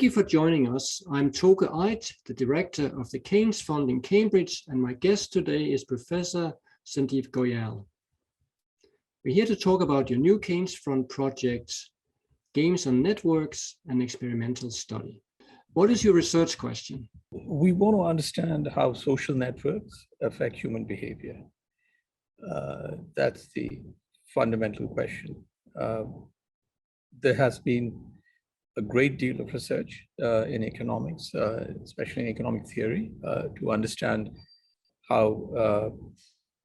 Thank you for joining us. I'm Toke Eit, the director of the Keynes Fund in Cambridge, and my guest today is Professor Sanjeev Goyal. We're here to talk about your new Keynes Fund project, Games on Networks and Experimental Study. What is your research question? We want to understand how social networks affect human behavior. That's the fundamental question. There has been a great deal of research in economics, especially in economic theory, to understand how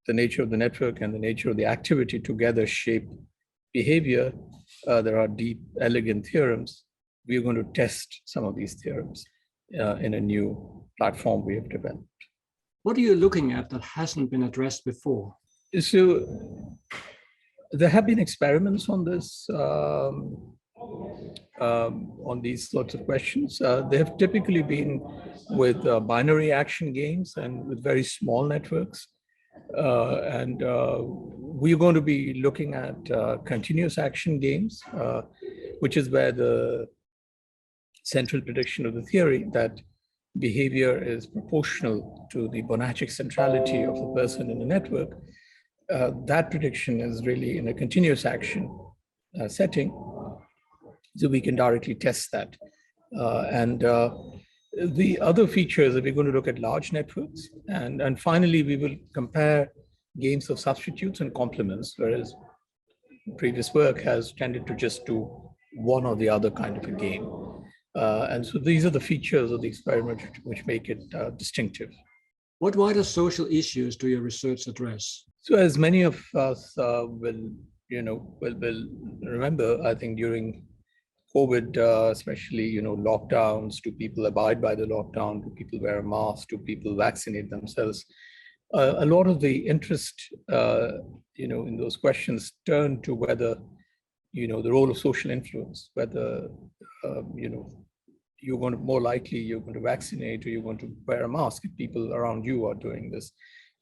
the nature of the network and the nature of the activity together shape behavior. There are deep, elegant theorems. We are going to test some of these theorems in a new platform we have developed. What are you looking at that hasn't been addressed before? So there have been experiments on this, on these sorts of questions. They have typically been with binary action games and with very small networks. We're going to be looking at continuous action games, which is where the central prediction of the theory that behavior is proportional to the Bonacich centrality of the person in the network. That prediction is really in a continuous action setting, so we can directly test that. The other features that we're going to look at large networks, and finally we will compare games of substitutes and complements, whereas previous work has tended to just do one or the other kind of a game. And so these are the features of the experiment which make it distinctive. What wider social issues do your research address? So as many of us will remember, I think during COVID, especially, lockdowns, do people abide by the lockdown? Do people wear a mask? Do people vaccinate themselves? A lot of the interest, in those questions turn to whether, the role of social influence, whether, you're going to vaccinate or you're going to wear a mask if people around you are doing this.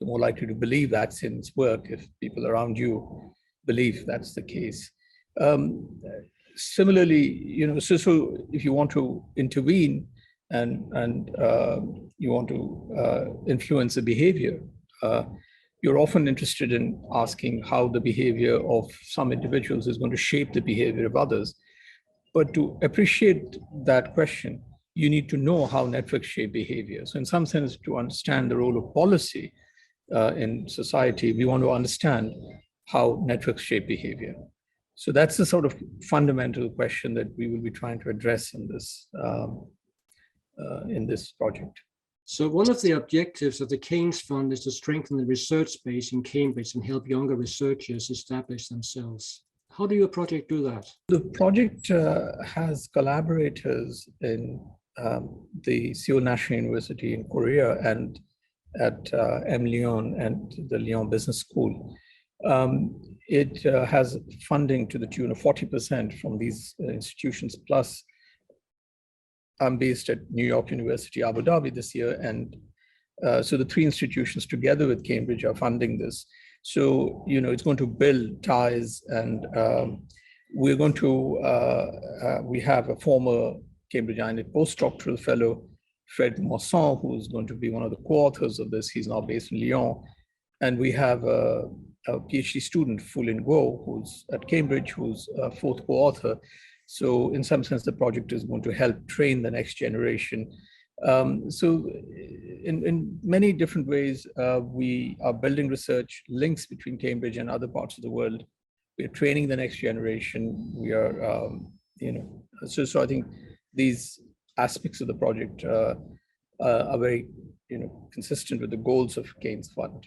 You're more likely to believe vaccines work if people around you believe that's the case. Similarly, so if you want to intervene and you want to influence the behavior, you're often interested in asking how the behavior of some individuals is going to shape the behavior of others. But to appreciate that question, you need to know how networks shape behavior. So in some sense, to understand the role of policy in society, we want to understand how networks shape behavior. So that's the sort of fundamental question that we will be trying to address in this project. So one of the objectives of the Keynes Fund is to strengthen the research space in Cambridge and help younger researchers establish themselves. How do your project do that? The project has collaborators in the Seoul National University in Korea and at M. Lyon and the Lyon Business School. It has funding to the tune of 40% from these institutions, plus I'm based at New York University, Abu Dhabi this year. And so the three institutions together with Cambridge are funding this. So, it's going to build ties, and we're going to, we have a former Cambridge INET postdoctoral fellow, Fred Mosson, who's going to be one of the co-authors of this. He's now based in Lyon. And we have a PhD student, Fulin Guo, who's at Cambridge, who's a fourth co-author. So in some sense, the project is going to help train the next generation. So in many different ways, we are building research links between Cambridge and other parts of the world. We are training the next generation. We are, so I think these aspects of the project are very, consistent with the goals of Keynes Fund.